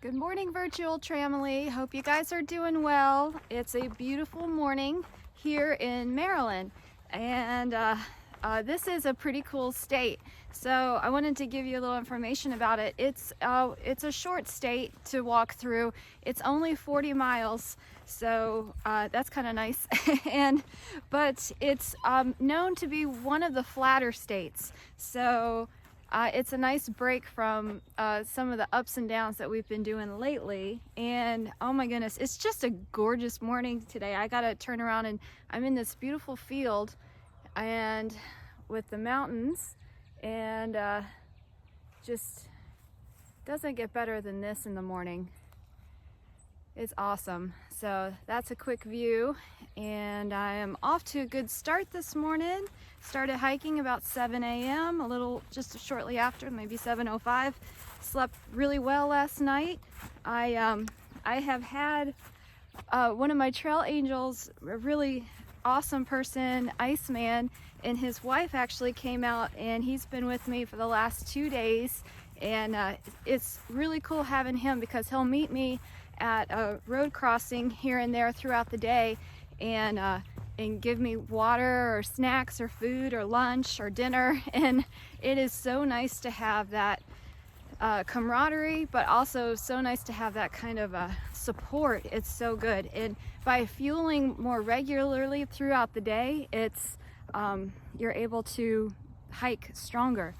Good morning, virtual tramily. Hope you guys are doing well. It's a beautiful morning here in Maryland, and this is a pretty cool state. So I wanted to give you a little information about it. It's a short state to walk through. It's only 40 miles, so that's kind of nice. But it's known to be one of the flatter states. So it's a nice break from some of the ups and downs that we've been doing lately. And oh my goodness, it's just a gorgeous morning today. I gotta turn around and I'm in this beautiful field and with the mountains, and just doesn't get better than this in the morning. It's awesome. So that's a quick view, and I am off to a good start this morning. Started hiking about 7 a.m. a little just shortly after, maybe 7:05. Slept really well last night. I have had one of my trail angels, a really awesome person, Iceman, and his wife actually came out, and he's been with me for the last 2 days. And it's really cool having him because he'll meet me at a road crossing here and there throughout the day, and give me water or snacks or food or lunch or dinner. And it is so nice to have that camaraderie, but also so nice to have that kind of support. It's so good. And by fueling more regularly throughout the day, it's you're able to hike stronger.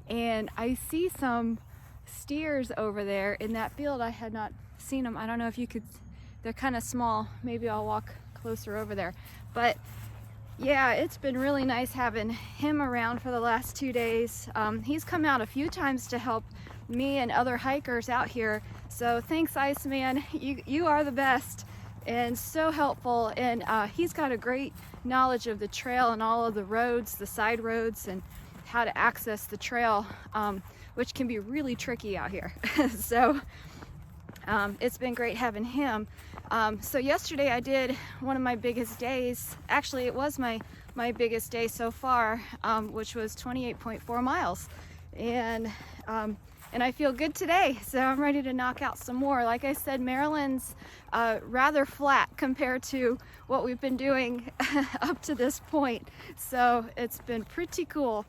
And I see some steers over there in that field. I had not seen them. I don't know if you could, they're kind of small. Maybe I'll walk closer over there. But yeah, it's been really nice having him around for the last 2 days. He's come out a few times to help me and other hikers out here. So thanks, Iceman. You are the best and so helpful. And he's got a great knowledge of the trail and all of the roads, the side roads, and how to access the trail, which can be really tricky out here. So it's been great having him. So yesterday I did one of my biggest days. Actually, it was my biggest day so far, which was 28.4 miles. And I feel good today, so I'm ready to knock out some more. Like I said, Maryland's rather flat compared to what we've been doing up to this point. So it's been pretty cool.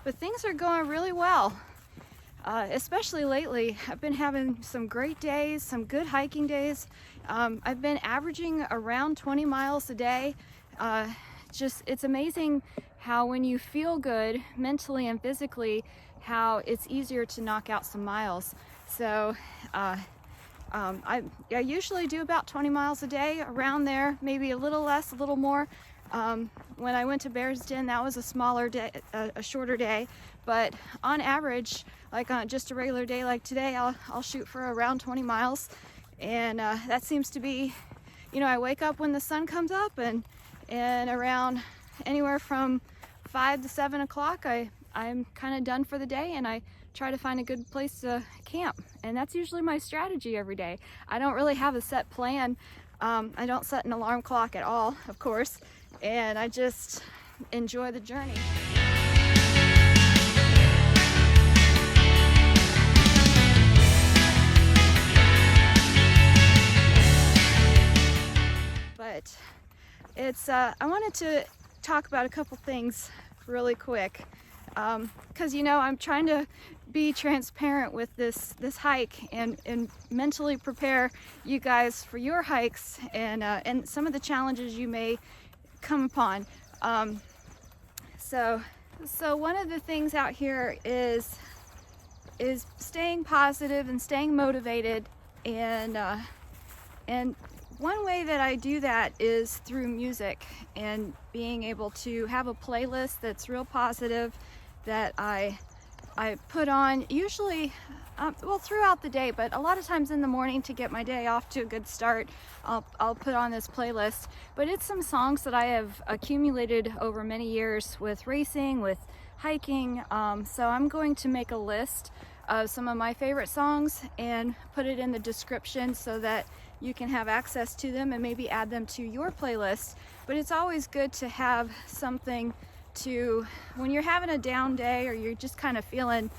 But things are going really well, especially lately. I've been having some great days, some good hiking days. I've been averaging around 20 miles a day. It's amazing how when you feel good mentally and physically, how it's easier to knock out some miles. So I usually do about 20 miles a day, around there, maybe a little less, a little more. When I went to Bear's Den, that was a smaller day, a shorter day, but on average, like on just a regular day like today, I'll shoot for around 20 miles. And that seems to be, I wake up when the sun comes up, and around anywhere from 5 to 7 o'clock, I'm kind of done for the day, and I try to find a good place to camp. And that's usually my strategy every day. I don't really have a set plan. I don't set an alarm clock at all, of course, and I just enjoy the journey. But it's I wanted to talk about a couple things really quick, because I'm trying to be transparent with this hike and mentally prepare you guys for your hikes and some of the challenges you may come upon. So one of the things out here is staying positive and staying motivated, and one way that I do that is through music and being able to have a playlist that's real positive that I put on. Usually well, throughout the day, but a lot of times in the morning to get my day off to a good start, I'll put on this playlist. But it's some songs that I have accumulated over many years with racing, with hiking. So I'm going to make a list of some of my favorite songs and put it in the description so that you can have access to them and maybe add them to your playlist. But it's always good to have something to, when you're having a down day or you're just kind of feeling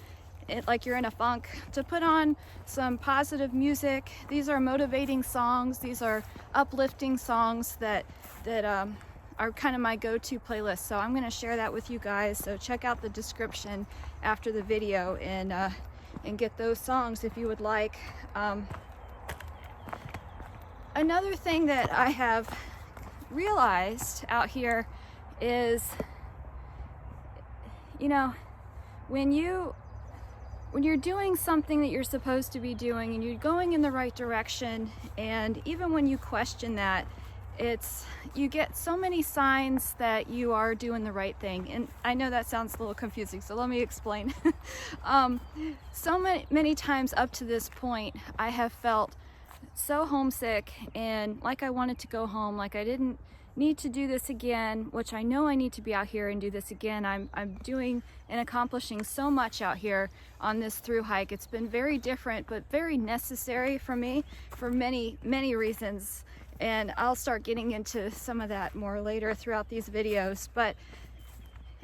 it like you're in a funk, to put on some positive music. These are motivating songs. These are uplifting songs that are kind of my go-to playlist. So I'm going to share that with you guys. So check out the description after the video and get those songs if you would like. Another thing that I have realized out here is, you know, when you're doing something that you're supposed to be doing and you're going in the right direction, and even when you question that, you get so many signs that you are doing the right thing. And I know that sounds a little confusing, so let me explain. So many times up to this point, I have felt so homesick and like I wanted to go home, like I didn't need to do this again, which I know I need to be out here and do this again. I'm doing and accomplishing so much out here on this through hike. It's been very different, but very necessary for me for many, many reasons. And I'll start getting into some of that more later throughout these videos. But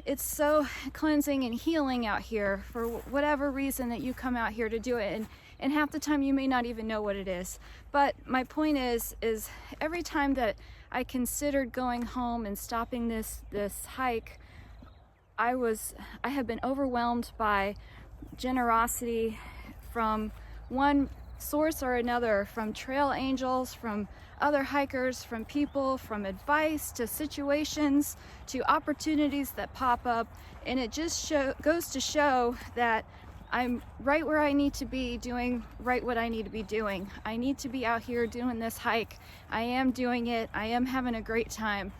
it's so cleansing and healing out here for whatever reason that you come out here to do it. And half the time you may not even know what it is. But my point is every time that I considered going home and stopping this hike, I have been overwhelmed by generosity from one source or another, from trail angels, from other hikers, from people, from advice to situations to opportunities that pop up. And it just goes to show that I'm right where I need to be, doing right what I need to be doing. I need to be out here doing this hike. I am doing it. I am having a great time.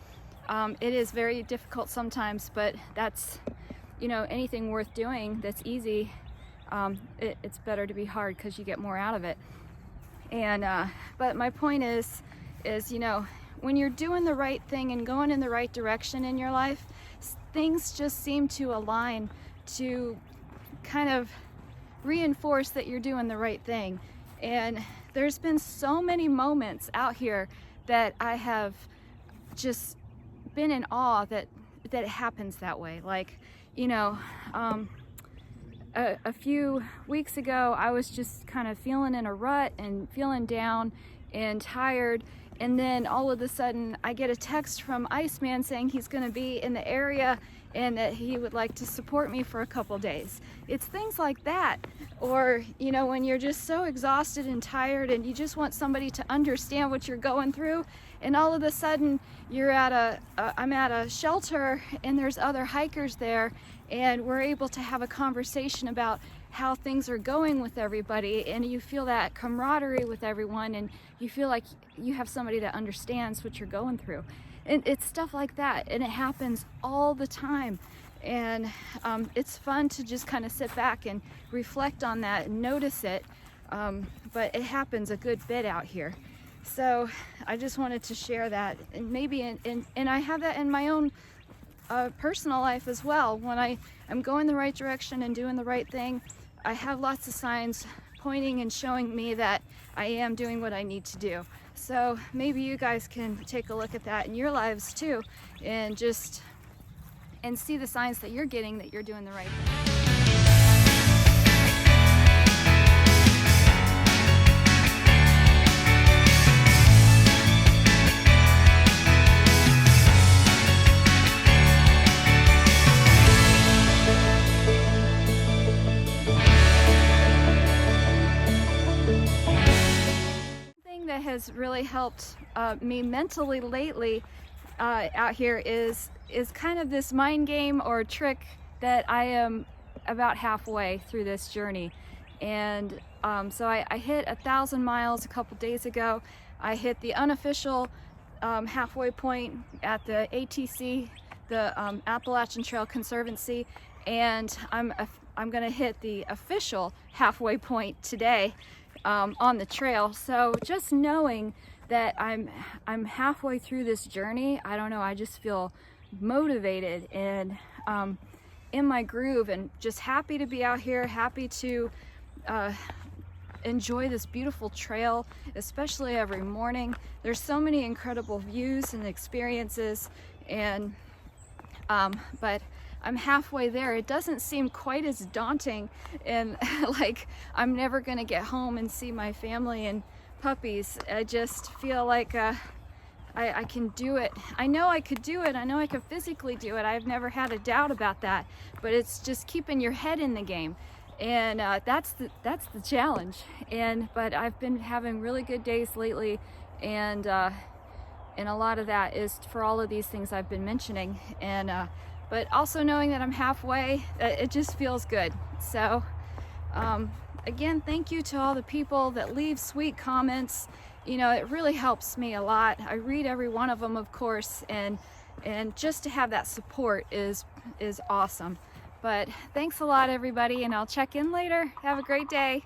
It is very difficult sometimes, but that's, you know, anything worth doing that's easy, it's better to be hard because you get more out of it. And but my point is, you know, when you're doing the right thing and going in the right direction in your life, things just seem to align to kind of reinforce that you're doing the right thing. And there's been so many moments out here that I have just been in awe that it happens that way. Like, you know, a few weeks ago I was just kind of feeling in a rut and feeling down and tired, and then all of a sudden I get a text from Iceman saying he's going to be in the area and that he would like to support me for a couple days. It's things like that. Or, you know, when you're just so exhausted and tired and you just want somebody to understand what you're going through, and all of a sudden you're I'm at a shelter and there's other hikers there, and we're able to have a conversation about how things are going with everybody, and you feel that camaraderie with everyone, and you feel like you have somebody that understands what you're going through. And it's stuff like that, and it happens all the time. And it's fun to just kind of sit back and reflect on that and notice it, but it happens a good bit out here. So I just wanted to share that, and maybe and I have that in my own personal life as well. When I'm going the right direction and doing the right thing, I have lots of signs pointing and showing me that I am doing what I need to do. So maybe you guys can take a look at that in your lives too, and see the signs that you're getting that you're doing the right thing. That has really helped me mentally lately out here is kind of this mind game or trick that I am about halfway through this journey. And so I hit 1,000 miles a couple days ago. I hit the unofficial halfway point at the ATC, the Appalachian Trail Conservancy, and I'm I'm gonna hit the official halfway point today on the trail. So just knowing that I'm halfway through this journey, I don't know, I just feel motivated and in my groove, and just happy to be out here, happy to enjoy this beautiful trail, especially every morning. There's so many incredible views and experiences, and but I'm halfway there. It doesn't seem quite as daunting, and like I'm never gonna get home and see my family and puppies. I just feel like I can do it. I know I could do it. I know I could physically do it. I've never had a doubt about that, but it's just keeping your head in the game, and that's the challenge. But I've been having really good days lately, and a lot of that is for all of these things I've been mentioning, and but also knowing that I'm halfway, it just feels good. So again, thank you to all the people that leave sweet comments. You know, it really helps me a lot. I read every one of them, of course, and just to have that support is awesome. But thanks a lot, everybody, and I'll check in later. Have a great day.